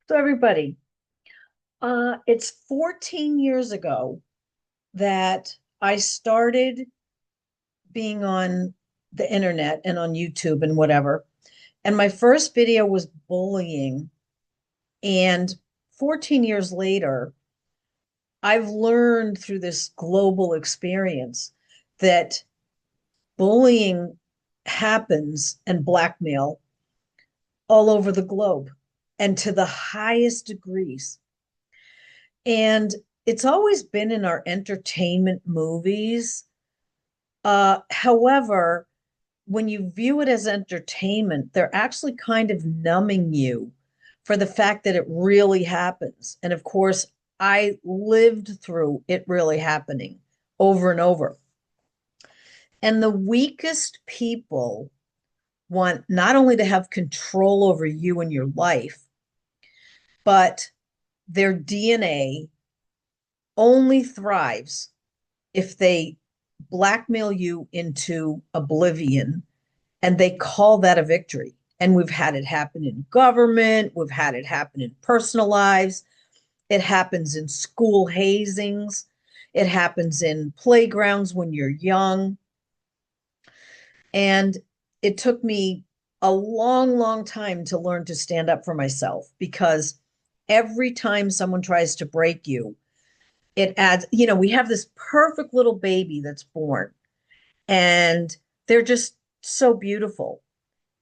So everybody, it's 14 years ago that I started being on the internet and on YouTube and whatever. And my first video was bullying. And 14 years later, I've learned through this global experience that bullying happens and blackmail all over the globe and to the highest degrees. And it's always been in our entertainment movies. However, when you view it as entertainment, they're actually kind of numbing you for the fact that it really happens. And of course, I lived through it really happening over and over. And the weakest people want not only to have control over you and your life, but their DNA only thrives if they blackmail you into oblivion and they call that a victory. And we've had it happen in government, we've had it happen in personal lives, it happens in school hazings, it happens in playgrounds when you're young. And it took me a long, long time to learn to stand up for myself because every time someone tries to break you, it adds, we have this perfect little baby that's born and they're just so beautiful.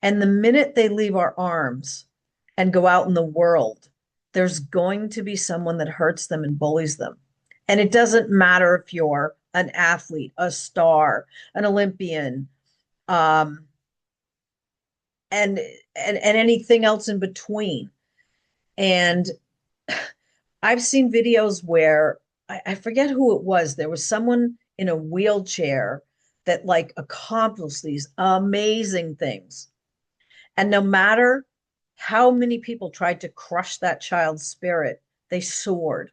And the minute they leave our arms and go out in the world, there's going to be someone that hurts them and bullies them. And it doesn't matter if you're an athlete, a star, an Olympian, um, and and anything else in between. And I've seen videos where I forget who it was. There was someone in a wheelchair that like accomplished these amazing things. And no matter how many people tried to crush that child's spirit, they soared.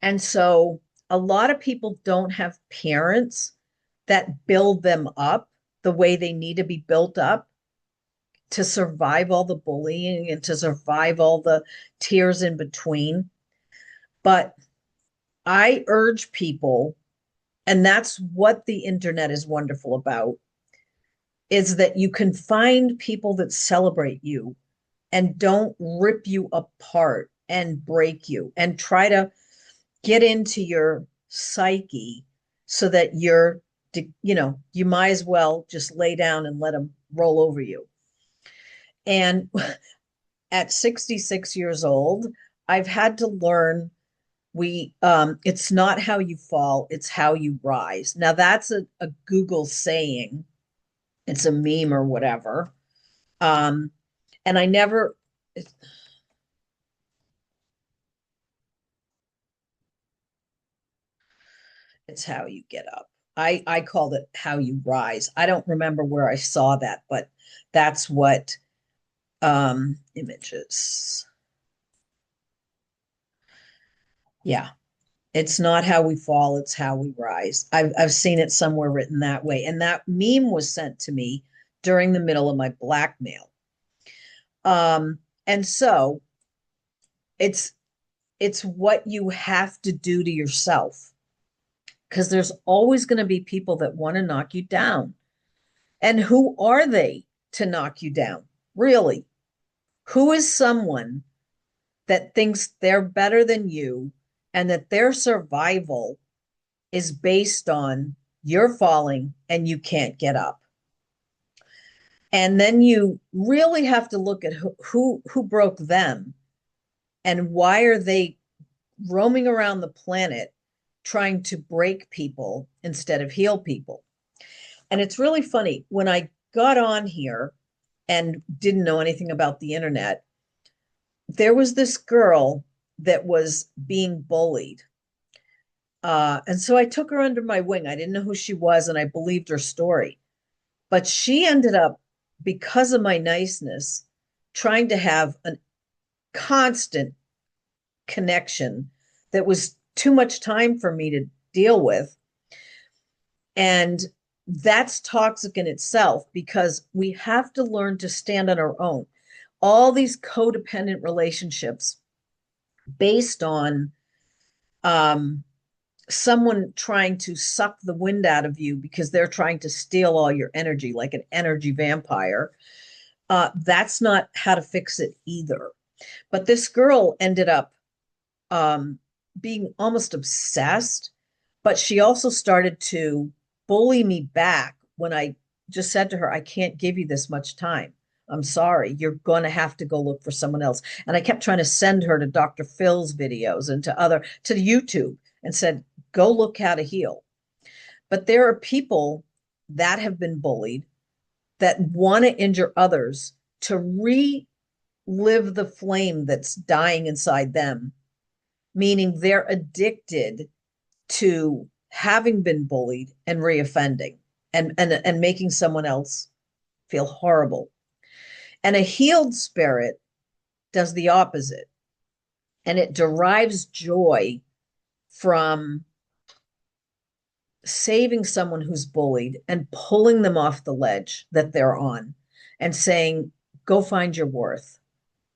And so a lot of people don't have parents that build them up the way they need to be built up to survive all the bullying and to survive all the tears in between. But I urge people, and that's what the internet is wonderful about, is that you can find people that celebrate you and don't rip you apart and break you and try to get into your psyche so that you might as well just lay down and let them roll over you. And at 66 years old, I've had to learn it's not how you fall, it's how you rise. Now that's a Google saying, it's a meme or whatever. Um, and I never it's how you get up. I called it how you rise. I don't remember where I saw that, but that's what images. Yeah. It's not how we fall, it's how we rise. I've seen it somewhere written that way. And that meme was sent to me during the middle of my blackmail. And so it's it's what you have to do to yourself because there's always going to be people that want to knock you down. And who are they to knock you down? Really? Who is someone that thinks they're better than you and that their survival is based on you're falling and you can't get up? And then you really have to look at who broke them and why are they roaming around the planet trying to break people instead of heal people. And it's really funny when I got on here and didn't know anything about the internet, there was this girl that was being bullied. And so I took her under my wing. I didn't know who she was and I believed her story. But she ended up, because of my niceness, trying to have a constant connection that was too much time for me to deal with. And that's toxic in itself because we have to learn to stand on our own. all these codependent relationships based on um, someone trying to suck the wind out of you because they're trying to steal all your energy like an energy vampire. That's not how to fix it either. But this girl ended up um, being almost obsessed, but she also started to bully me back when I just said to her, I can't give you this much time. I'm sorry. You're going to have to go look for someone else. And I kept trying to send her to Dr. Phil's videos and to YouTube and said, go look how to heal. But there are people that have been bullied that want to injure others to relive the flame that's dying inside them, meaning they're addicted to having been bullied and reoffending and making someone else feel horrible. And a healed spirit does the opposite. And it derives joy from saving someone who's bullied and pulling them off the ledge that they're on and saying, go find your worth.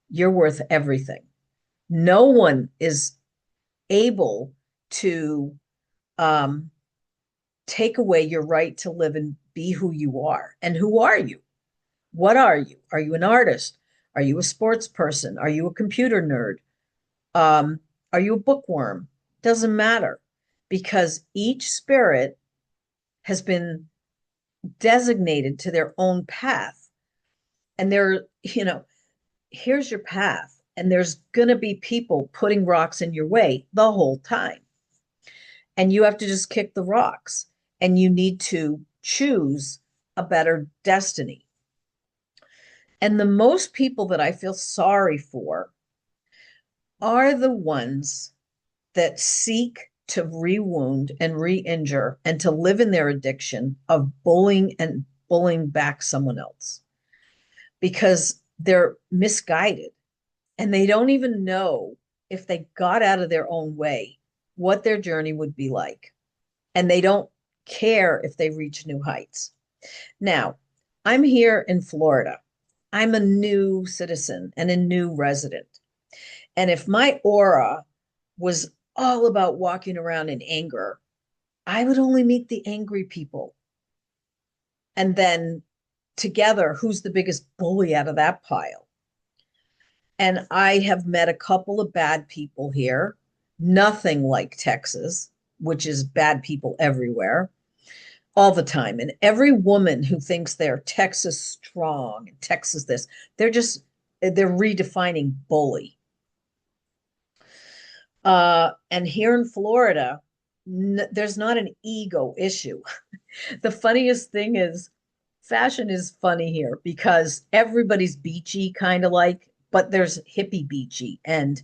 You're worth everything. No one is able to take away your right to live and be who you are. And who are you? What are you? Are you an artist? Are you a sports person? Are you a computer nerd? Um, are you a bookworm? Doesn't matter, because each spirit has been designated to their own path. And here's your path. And there's going to be people putting rocks in your way the whole time. And you have to just kick the rocks. And you need to choose a better destiny. And the most people that I feel sorry for are the ones that seek to rewound and re-injure and to live in their addiction of bullying and bullying back someone else, because they're misguided and they don't even know, if they got out of their own way, what their journey would be like. And they don't care if they reach new heights. Now, I'm here in Florida. I'm a new citizen and a new resident. And if my aura was all about walking around in anger, I would only meet the angry people. And then together, who's the biggest bully out of that pile? And I have met a couple of bad people here, nothing like Texas, which is bad people everywhere, all the time. And every woman who thinks they're Texas strong and Texas this, they're redefining bully. And here in Florida, there's not an ego issue. The funniest thing is, fashion is funny here because everybody's beachy, kind of like, but there's hippie beachy and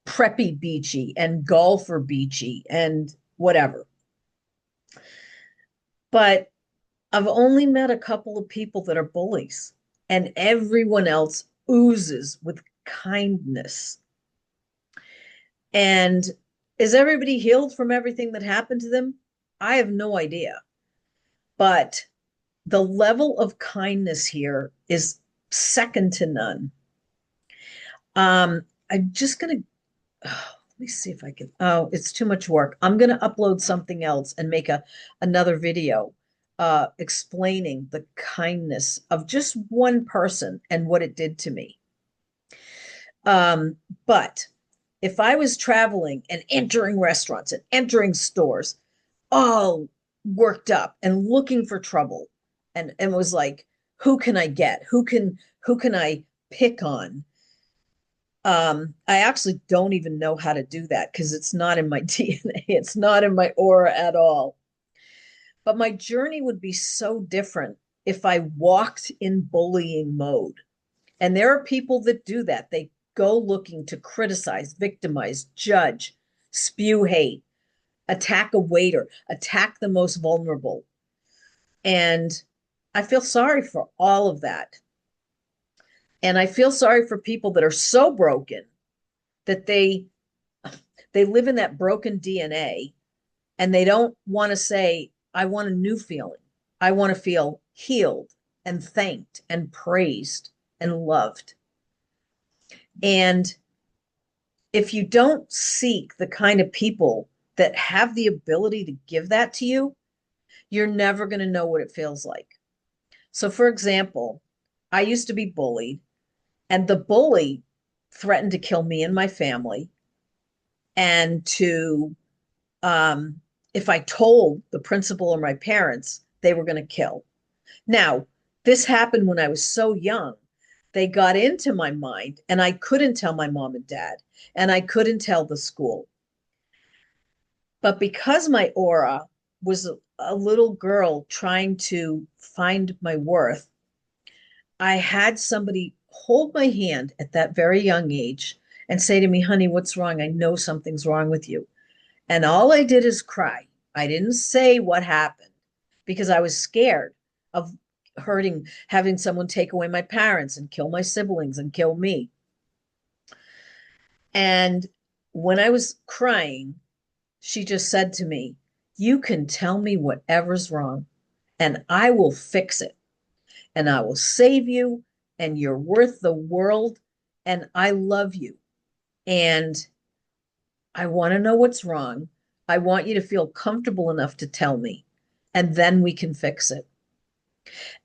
preppy beachy and golfer beachy and whatever. But I've only met a couple of people that are bullies, and everyone else oozes with kindness. And is everybody healed from everything that happened to them? I have no idea. But the level of kindness here is second to none. I'm just going to, let me see if I can, oh, it's too much work. I'm going to upload something else and make another video explaining the kindness of just one person and what it did to me. But if I was traveling and entering restaurants and entering stores, all worked up and looking for trouble, and was like, who can I get? Who can I pick on? I actually don't even know how to do that because it's not in my DNA. It's not in my aura at all. But my journey would be so different if I walked in bullying mode. And there are people that do that. They go looking to criticize, victimize, judge, spew hate, attack a waiter, attack the most vulnerable. And I feel sorry for all of that. And I feel sorry for people that are so broken that they live in that broken DNA, and they don't want to say, I want a new feeling. I want to feel healed and thanked and praised and loved. And if you don't seek the kind of people that have the ability to give that to you, you're never going to know what it feels like. So, for example, I used to be bullied, and the bully threatened to kill me and my family, and to, if I told the principal or my parents, they were going to kill. Now, this happened when I was so young. They got into my mind, and I couldn't tell my mom and dad, and I couldn't tell the school. But because my aura was a little girl trying to find my worth, I had somebody hold my hand at that very young age and say to me, honey, what's wrong? I know something's wrong with you. And all I did is cry. I didn't say what happened because I was scared of having someone take away my parents and kill my siblings and kill me. And when I was crying, she just said to me, you can tell me whatever's wrong and I will fix it and I will save you and you're worth the world and I love you. And I want to know what's wrong. I want you to feel comfortable enough to tell me, and then we can fix it.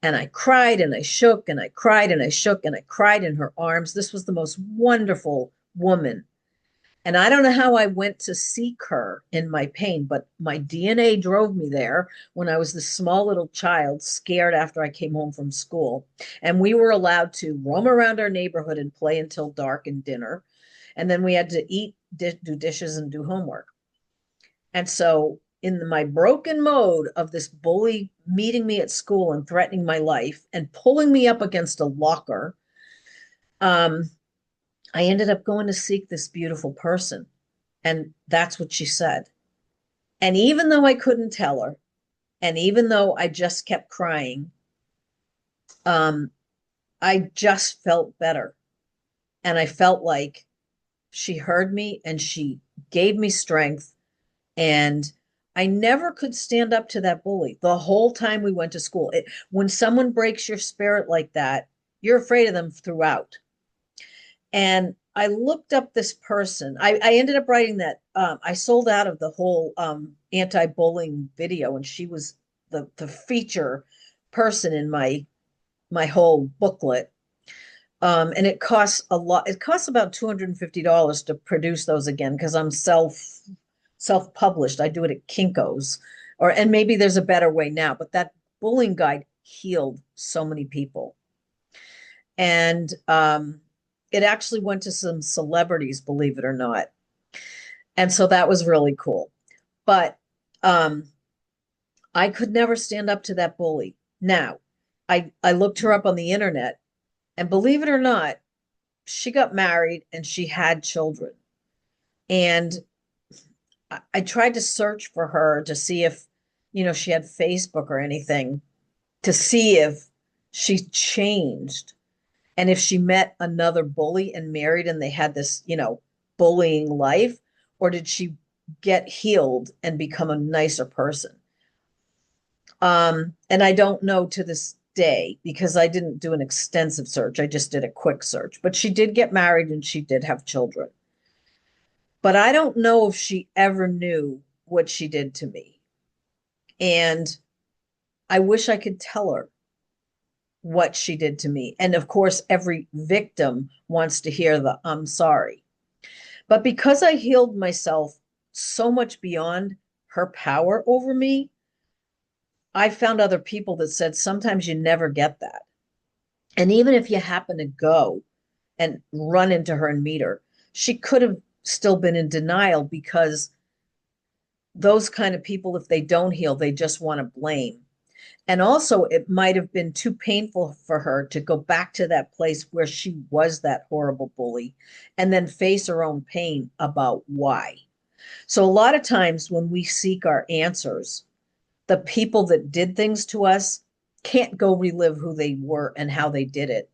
And I cried and I shook and I cried and I shook and I cried in her arms. This was the most wonderful woman. And I don't know how I went to seek her in my pain, but my DNA drove me there when I was this small little child, scared after I came home from school. And we were allowed to roam around our neighborhood and play until dark and dinner. And then we had to eat, do dishes, and do homework. And so, in my broken mode of this bully meeting me at school and threatening my life and pulling me up against a locker, I ended up going to seek this beautiful person. And that's what she said. And even though I couldn't tell her, and even though I just kept crying, I just felt better. And I felt like she heard me and she gave me strength. And I never could stand up to that bully the whole time we went to school. When someone breaks your spirit like that, you're afraid of them throughout. And I looked up this person. I ended up writing that. I sold out of the whole anti-bullying video, and she was the feature person in my whole booklet. And it costs a lot. It costs about $250 to produce those again because I'm self-published. I do it at Kinko's, and maybe there's a better way now. But that bullying guide healed so many people, and it actually went to some celebrities, believe it or not. And so that was really cool. But I could never stand up to that bully. Now, I looked her up on the internet, and believe it or not, she got married and she had children. And I tried to search for her to see if, she had Facebook or anything to see if she changed and if she met another bully and married and they had this, bullying life, or did she get healed and become a nicer person? And I don't know to this day because I didn't do an extensive search. I just did a quick search. But she did get married and she did have children. But I don't know if she ever knew what she did to me. And I wish I could tell her what she did to me. And of course, every victim wants to hear the I'm sorry. But because I healed myself so much beyond her power over me, I found other people that said sometimes you never get that. And even if you happen to go and run into her and meet her, she could have still been in denial because those kind of people, if they don't heal, they just want to blame. And also, it might have been too painful for her to go back to that place where she was that horrible bully and then face her own pain about why. So, a lot of times when we seek our answers, the people that did things to us can't go relive who they were and how they did it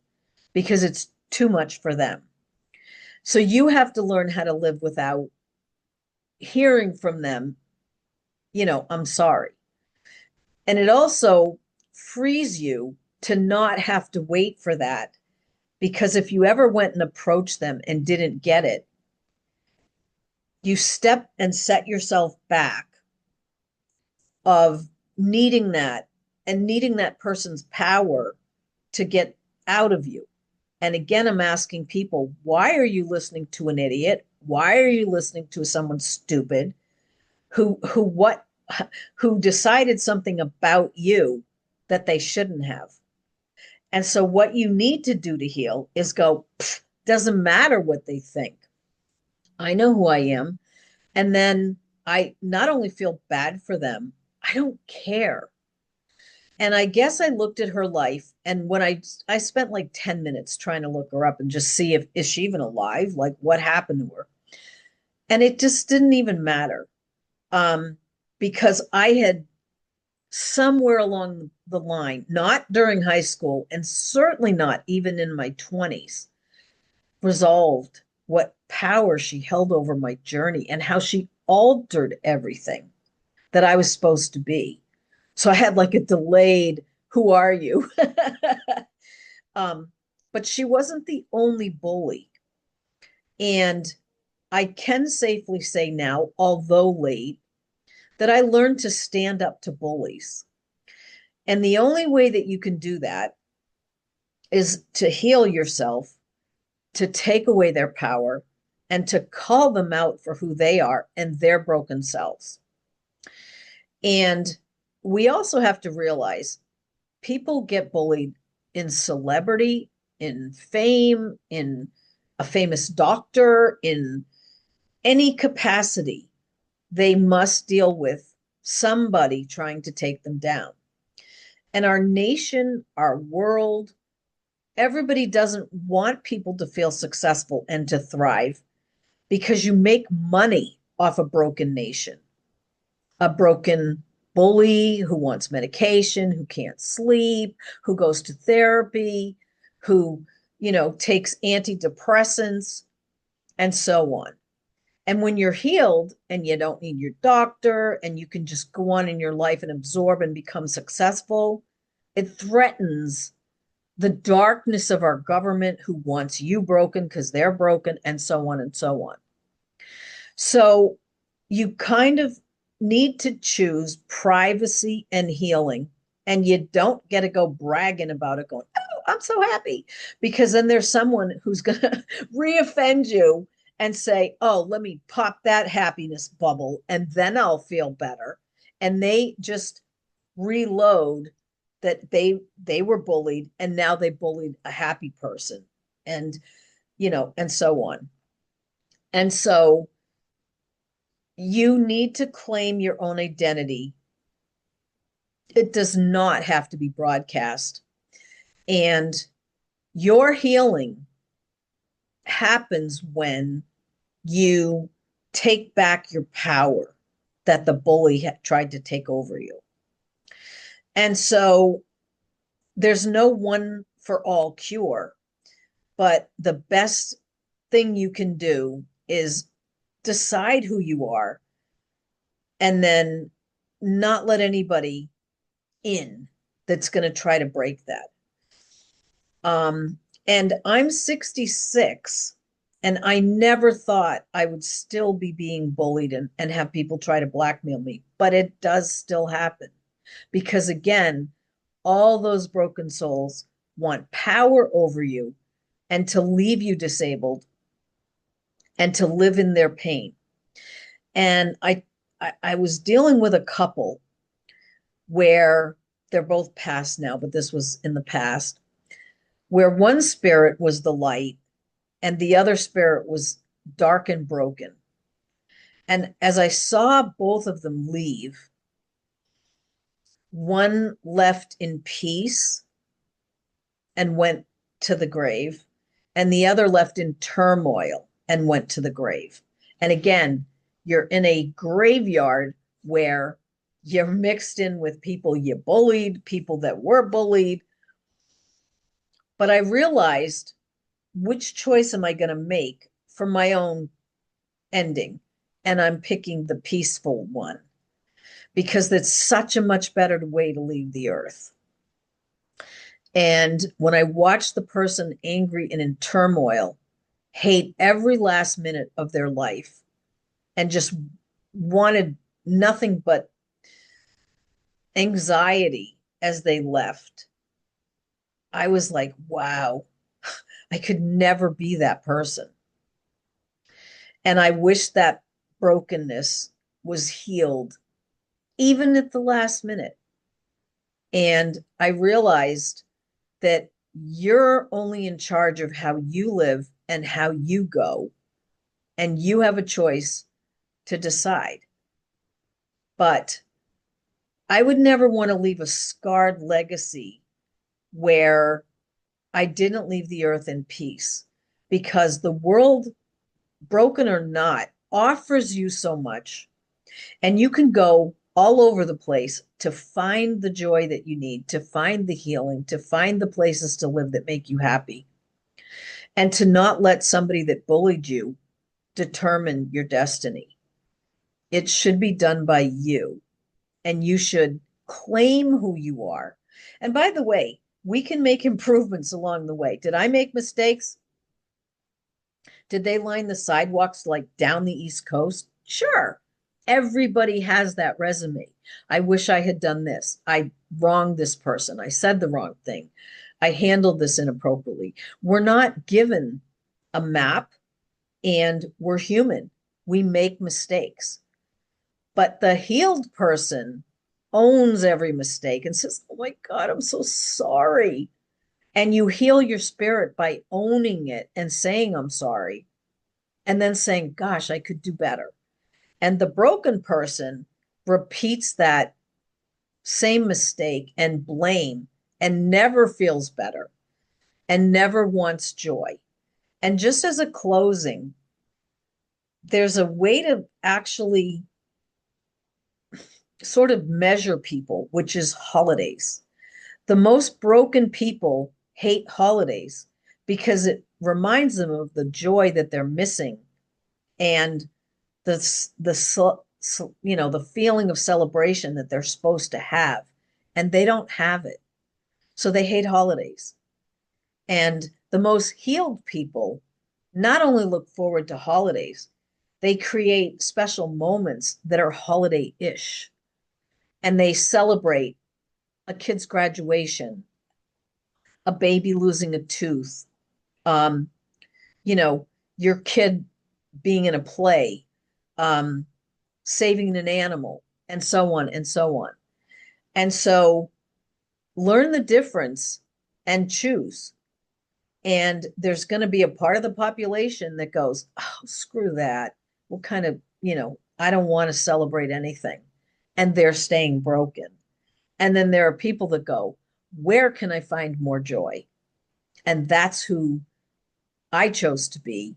because it's too much for them. So, you have to learn how to live without hearing from them, I'm sorry. And it also frees you to not have to wait for that Because if you ever went and approached them and didn't get it, you step and set yourself back of needing that and needing that person's power to get out of you. And again, I'm asking people, why are you listening to an idiot? Why are you listening to someone stupid who decided something about you that they shouldn't have? And so what you need to do to heal is go, doesn't matter what they think. I know who I am. And then I not only feel bad for them, I don't care. And I guess I looked at her life, and when I spent like 10 minutes trying to look her up and just see if is she even alive, like what happened to her. And it just didn't even matter. Because I had somewhere along the line, not during high school, and certainly not even in my 20s, resolved what power she held over my journey and how she altered everything that I was supposed to be. So I had like a delayed, who are you? um, but she wasn't the only bully. And I can safely say now, although late, that I learned to stand up to bullies. And the only way that you can do that is to heal yourself, to take away their power, and to call them out for who they are and their broken selves. And we also have to realize people get bullied in celebrity, in fame, in a famous doctor, in any capacity. They must deal with somebody trying to take them down. And our nation, our world, everybody doesn't want people to feel successful and to thrive because you make money off a broken nation, a broken bully who wants medication, who can't sleep, who goes to therapy, who, takes antidepressants and so on. And when you're healed and you don't need your doctor and you can just go on in your life and absorb and become successful, it threatens the darkness of our government who wants you broken because they're broken and so on and so on. So you kind of need to choose privacy and healing. And you don't get to go bragging about it, going, oh, I'm so happy. Because then there's someone who's going to reoffend you and say, oh, let me pop that happiness bubble and then I'll feel better. And they just reload that they were bullied and now they bullied a happy person and and so on. And so you need to claim your own identity. It does not have to be broadcast. And your healing happens when you take back your power that the bully had tried to take over you. And so there's no one for all cure, but the best thing you can do is decide who you are and then not let anybody in that's going to try to break that. And I'm 66 and I never thought I would still be being bullied and have people try to blackmail me, but it does still happen because again, all those broken souls want power over you and to leave you disabled and to live in their pain. And I was dealing with a couple where they're both past now, but this was in the past, where one spirit was the light and the other spirit was dark and broken. And as I saw both of them leave, one left in peace and went to the grave, and the other left in turmoil and went to the grave. And again, you're in a graveyard where you're mixed in with people you bullied, people that were bullied. But I realized, which choice am I going to make for my own ending? And I'm picking the peaceful one because that's such a much better way to leave the earth. And when I watch the person angry and in turmoil, hate every last minute of their life, and just wanted nothing but anxiety as they left, I was like, wow, I could never be that person. And I wish that brokenness was healed even at the last minute. And I realized that you're only in charge of how you live and how you go, and you have a choice to decide. But I would never want to leave a scarred legacy where I didn't leave the earth in peace, because the world, broken or not, offers you so much, and you can go all over the place to find the joy that you need, to find the healing, to find the places to live that make you happy, and to not let somebody that bullied you determine your destiny. It should be done by you, and you should claim who you are. And by the way, we can make improvements along the way. Did I make mistakes? Did they line the sidewalks like down the East Coast? Sure. Everybody has that resume. I wish I had done this. I wronged this person. I said the wrong thing. I handled this inappropriately. We're not given a map, and we're human. We make mistakes. But the healed person owns every mistake and says, oh my God, I'm so sorry. And you heal your spirit by owning it and saying, I'm sorry, and then saying, gosh, I could do better. And the broken person repeats that same mistake and blame and never feels better and never wants joy. And just as a closing, there's a way to actually sort of measure people, which is holidays. The most broken people hate holidays because it reminds them of the joy that they're missing, and the feeling of celebration that they're supposed to have, and they don't have it. So they hate holidays. And the most healed people not only look forward to holidays, they create special moments that are holiday-ish, and they celebrate a kid's graduation, a baby losing a tooth, um, you know, your kid being in a play, um, saving an animal, and so on and so on. And so learn the difference and choose. And there's going to be a part of the population that goes, oh, screw that. What kind of, I don't want to celebrate anything. And they're staying broken. And then there are people that go, where can I find more joy? And that's who I chose to be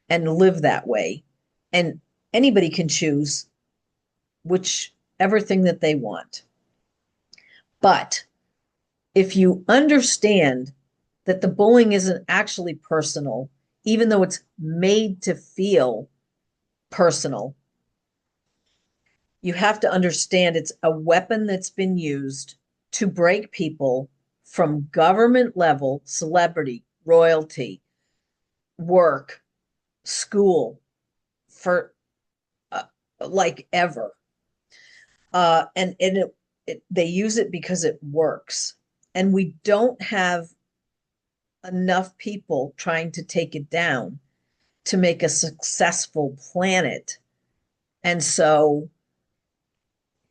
and live that way. And anybody can choose whichever thing that they want. But if you understand that the bullying isn't actually personal, even though it's made to feel personal, you have to understand it's a weapon that's been used to break people from government level, celebrity, royalty, work, school, for uh, like ever. And they use it because it works. And we don't have enough people trying to take it down to make a successful planet. And so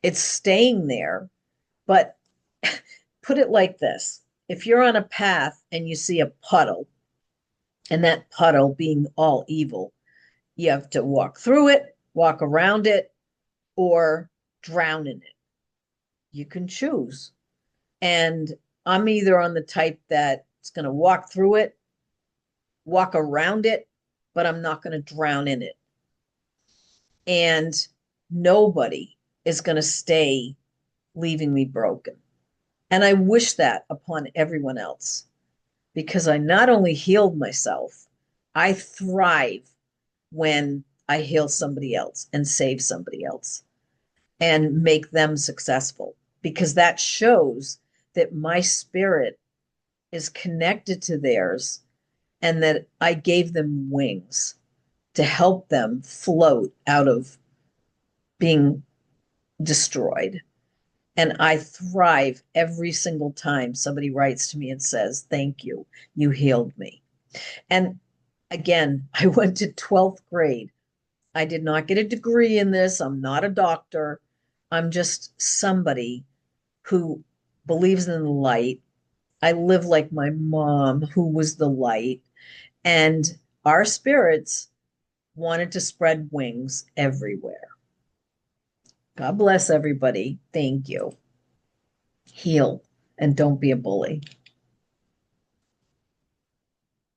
it's staying there. But put it like this: if you're on a path and you see a puddle, and that puddle being all evil, you have to walk through it, walk around it, or drown in it. You can choose. And I'm either on the type that's going to walk through it, walk around it, but I'm not going to drown in it. And nobody is going to stay leaving me broken. And I wish that upon everyone else, because I not only healed myself, I thrive when I heal somebody else and save somebody else and make them successful, because that shows that my spirit is connected to theirs, and that I gave them wings to help them float out of being destroyed. And I thrive every single time somebody writes to me and says, "Thank you, you healed me." And again, I went to 12th grade. I did not get a degree in this. I'm not a doctor. I'm just somebody who believes in the light. I live like my mom, who was the light. And our spirits wanted to spread wings everywhere. God bless everybody. Thank you. Heal and don't be a bully.